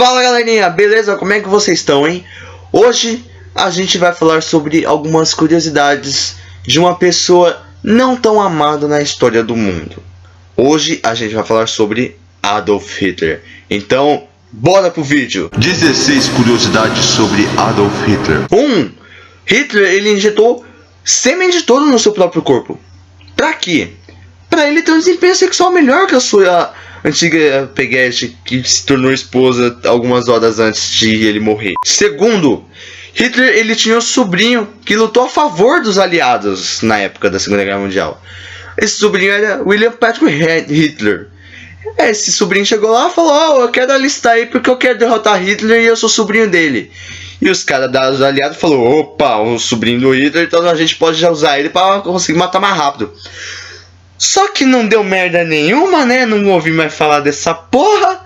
Fala galerinha, beleza? Como é que vocês estão, hein? Hoje a gente vai falar sobre algumas curiosidades de uma pessoa não tão amada na história do mundo. Hoje a gente vai falar sobre Adolf Hitler. Então, bora pro vídeo! 16 curiosidades sobre Adolf Hitler. 1. Hitler, ele injetou sêmen de touro no seu próprio corpo. Pra quê? Pra ele ter um desempenho sexual melhor que a sua antiga peguete, que se tornou esposa algumas horas antes de ele morrer. Segundo, Hitler, ele tinha um sobrinho que lutou a favor dos aliados na época da Segunda Guerra Mundial. Esse sobrinho era William Patrick Hitler. Esse sobrinho chegou lá e falou: eu quero alistar aí porque eu quero derrotar Hitler e eu sou sobrinho dele. E os caras dos aliados falaram: opa, o sobrinho do Hitler, então a gente pode já usar ele para conseguir matar mais rápido. Só que não deu merda nenhuma, né? Não ouvi mais falar dessa porra.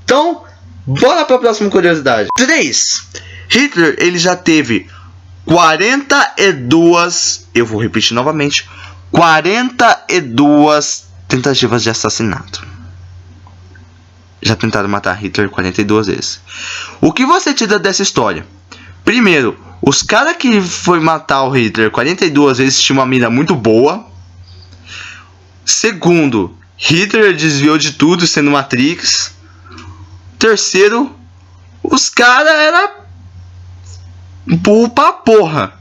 Então, bora pra próxima curiosidade. 3. Hitler, ele já teve 42, eu vou repetir novamente, 42 tentativas de assassinato. Já tentaram matar Hitler 42 vezes. O que você tira dessa história? Primeiro, os caras que foi matar o Hitler 42 vezes tinham uma mira muito boa. Segundo, Hitler desviou de tudo sendo Matrix. Terceiro, os caras eram burro pra porra.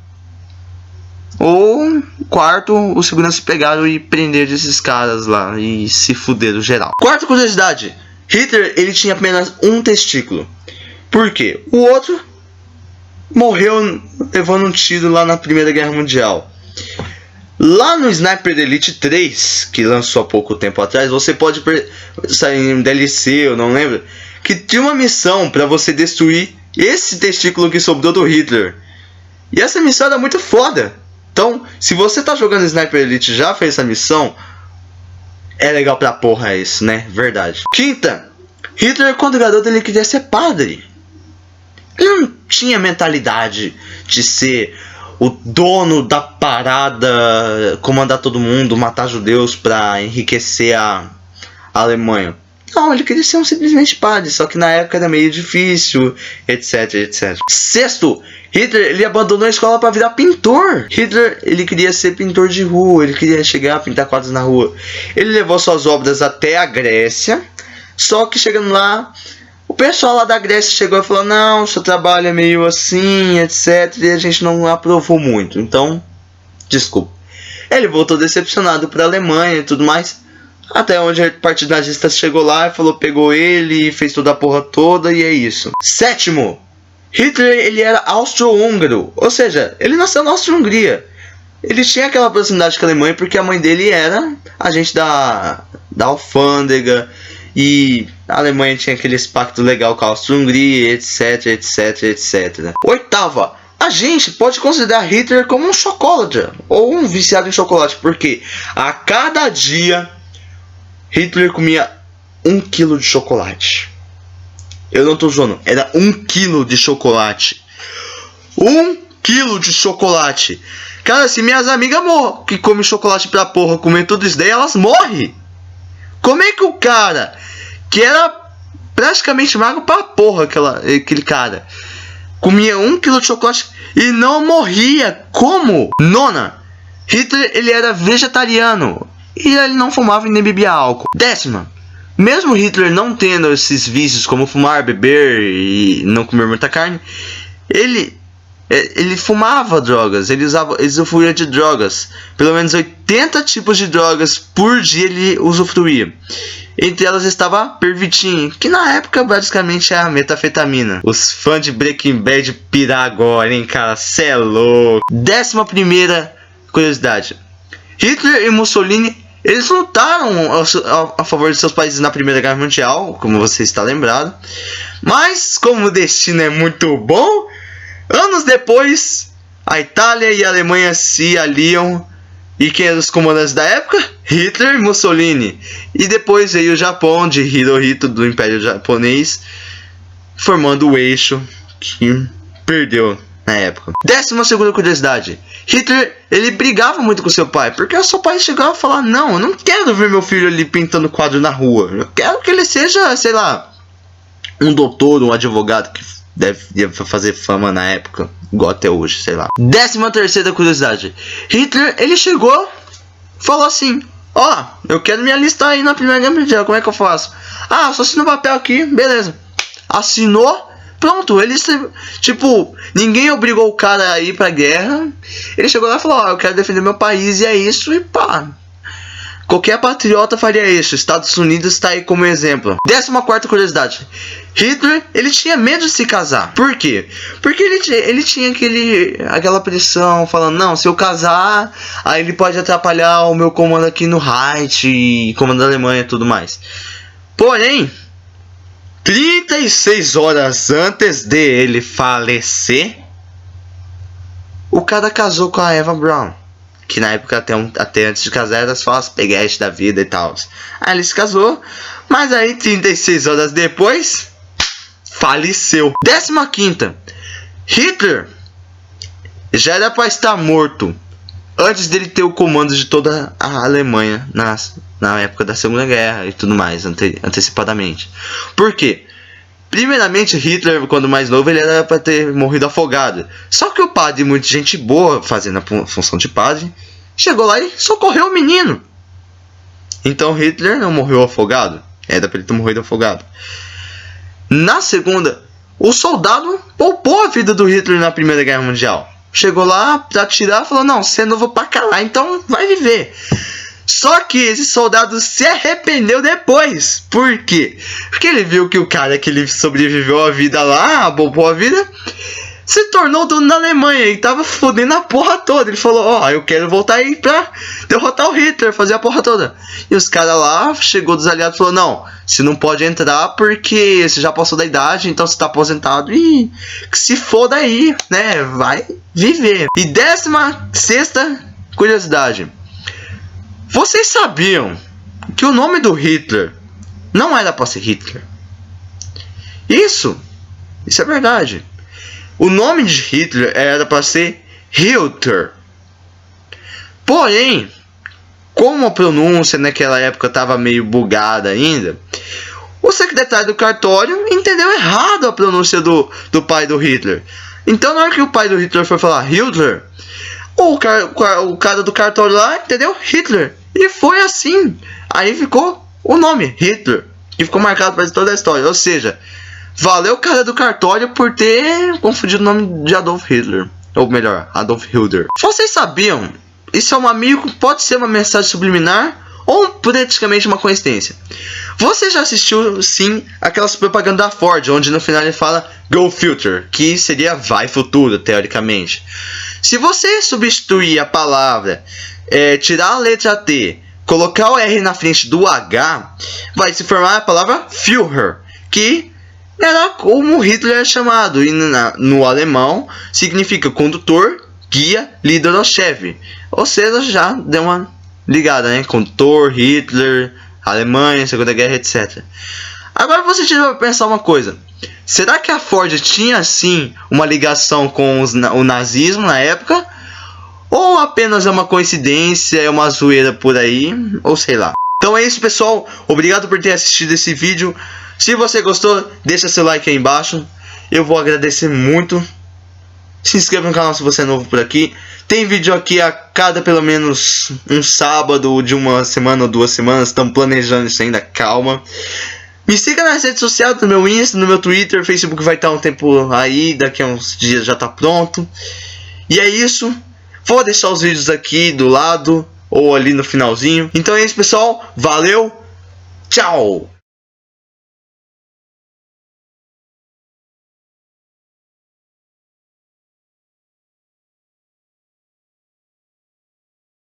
Ou quarto, os seguranças pegaram e prenderam esses caras lá e se fuderam geral. Quarta curiosidade, Hitler, ele tinha apenas um testículo. Por quê? O outro morreu levando um tiro lá na Primeira Guerra Mundial. Lá no Sniper Elite 3, que lançou há pouco tempo atrás, você pode sair em DLC, eu não lembro, que tinha uma missão para você destruir esse testículo que sobrou do Hitler. E essa missão era muito foda. Então, se você tá jogando Sniper Elite e já fez essa missão, é legal pra porra isso, né? Verdade. Quinta, Hitler, quando garoto, ele queria ser padre. Ele não tinha mentalidade de ser o dono da parada, comandar todo mundo, matar judeus pra enriquecer a Alemanha. Não, ele queria ser simplesmente padre, só que na época era meio difícil, etc, etc. Sexto, Hitler, ele abandonou a escola para virar pintor. Hitler, ele queria ser pintor de rua, ele queria chegar a pintar quadros na rua. Ele levou suas obras até a Grécia, só que chegando lá, o pessoal lá da Grécia chegou e falou: não, seu trabalho é meio assim, etc, e a gente não aprovou muito, então, desculpa. Ele voltou decepcionado para a Alemanha e tudo mais, até onde o partido nazista chegou lá e falou, pegou ele, fez toda a porra toda e é isso. Sétimo, Hitler, ele era austro-húngaro, ou seja, ele nasceu na Áustria-Hungria. Ele tinha aquela proximidade com a Alemanha porque a mãe dele era agente da alfândega e a Alemanha tinha aquele pacto legal com a Áustria-Hungria, etc, etc, etc. Oitava, a gente pode considerar Hitler como um chocolate ou um viciado em chocolate, porque a cada dia Hitler comia 1 kg de chocolate. Eu não tô zoando, era 1 kg de chocolate. 1 kg de chocolate. Cara, se minhas amigas que comem chocolate pra porra, comer tudo isso daí, elas morrem. Como é que o cara, que era praticamente magro pra porra, aquele cara, comia 1 kg de chocolate e não morria? Como? Nona, Hitler, ele era vegetariano e ele não fumava e nem bebia álcool. Décima, mesmo Hitler não tendo esses vícios como fumar, beber e não comer muita carne, ele fumava drogas, ele usufruía de drogas. Pelo menos 80 tipos de drogas por dia ele usufruía. Entre elas estava Pervitin, que na época basicamente é a metafetamina. Os fãs de Breaking Bad pirar agora, hein, cara, cê é louco. 11ª curiosidade, Hitler e Mussolini, eles lutaram a favor de seus países na Primeira Guerra Mundial, como você está lembrado. Mas, como o destino é muito bom, anos depois, a Itália e a Alemanha se aliam. E quem eram os comandantes da época? Hitler e Mussolini. E depois veio o Japão, de Hirohito, do Império Japonês, formando o eixo que perdeu na época. 12ª curiosidade, Hitler, ele brigava muito com seu pai, porque o seu pai chegava a falar: não, eu não quero ver meu filho ali pintando quadro na rua, eu quero que ele seja, sei lá, um doutor, um advogado que deve fazer fama na época, igual até hoje, sei lá. 13ª curiosidade. Hitler, ele chegou, falou assim: ó, eu quero me alistar aí na Primeira Guerra Mundial, como é que eu faço? Ah, só assino o papel aqui, beleza. Assinou, pronto, ele, tipo, ninguém obrigou o cara a ir pra guerra. Ele chegou lá e falou: ó, eu quero defender meu país e é isso, e pá. Qualquer patriota faria isso. Estados Unidos está aí como exemplo. 14ª curiosidade. Hitler, ele tinha medo de se casar. Por quê? Porque ele tinha aquela pressão, falando: não, se eu casar, aí ele pode atrapalhar o meu comando aqui no Reich, e comando da Alemanha e tudo mais. Porém, 36 horas antes de ele falecer, o cara casou com a Eva Braun, que na época até antes de casar era só as peguetes da vida e tal. Aí ele se casou, mas aí 36 horas depois faleceu. 15ª. Hitler já era para estar morto antes dele ter o comando de toda a Alemanha na época da Segunda Guerra e tudo mais, antecipadamente. Por quê? Primeiramente, Hitler, quando mais novo, ele era para ter morrido afogado. Só que o padre, muita gente boa, fazendo a função de padre, chegou lá e socorreu o menino. Então Hitler não morreu afogado. Era para ele ter morrido afogado. Na segunda, o soldado poupou a vida do Hitler na Primeira Guerra Mundial. Chegou lá para atirar e falou: não, você é novo pra caralho, então vai viver. Só que esse soldado se arrependeu depois. Por quê? Porque ele viu que o cara que ele sobreviveu a vida lá, poupou a vida, se tornou dono da Alemanha e tava fodendo a porra toda. Ele falou: ó, eu quero voltar aí pra derrotar o Hitler, fazer a porra toda. E os caras lá, chegou dos aliados e falou: não, você não pode entrar porque você já passou da idade, então você tá aposentado e que se foda aí, né, vai viver. E 16ª curiosidade. Vocês sabiam que o nome do Hitler não era para ser Hitler? Isso é verdade. O nome de Hitler era para ser Hilter. Porém, como a pronúncia naquela época estava meio bugada ainda, o secretário do cartório entendeu errado a pronúncia do pai do Hitler. Então, na hora que o pai do Hitler foi falar Hitler, o cara do cartório lá entendeu Hitler. E foi assim. Aí ficou o nome Hitler, que ficou marcado para toda a história. Ou seja, valeu o cara do cartório por ter confundido o nome de Adolf Hitler. Ou melhor, Adolf Hitler. Vocês sabiam? Isso é um amigo, pode ser uma mensagem subliminar ou praticamente uma coincidência. Você já assistiu, sim, aquelas propagandas da Ford, onde no final ele fala Go Future, que seria vai futuro, teoricamente. Se você substituir a palavra, tirar a letra T, colocar o R na frente do H, vai se formar a palavra Führer, que era como Hitler é chamado, e no alemão significa condutor, guia, líder ou chefe. Ou seja, já deu uma ligada, né? Condutor, Hitler, Alemanha, Segunda Guerra, etc. Agora você tira para pensar uma coisa. Será que a Ford tinha, sim, uma ligação com o nazismo na época? Ou apenas é uma coincidência, é uma zoeira por aí, ou sei lá. Então é isso, pessoal. Obrigado por ter assistido esse vídeo. Se você gostou, deixa seu like aí embaixo. Eu vou agradecer muito. Se inscreva no canal se você é novo por aqui. Tem vídeo aqui a cada pelo menos um sábado de uma semana ou 2 semanas. Estamos planejando isso ainda, calma. Me siga nas redes sociais, no meu Insta, no meu Twitter, Facebook vai estar um tempo aí, daqui a uns dias já está pronto. E é isso. Vou deixar os vídeos aqui do lado ou ali no finalzinho. Então é isso, pessoal. Valeu. Tchau.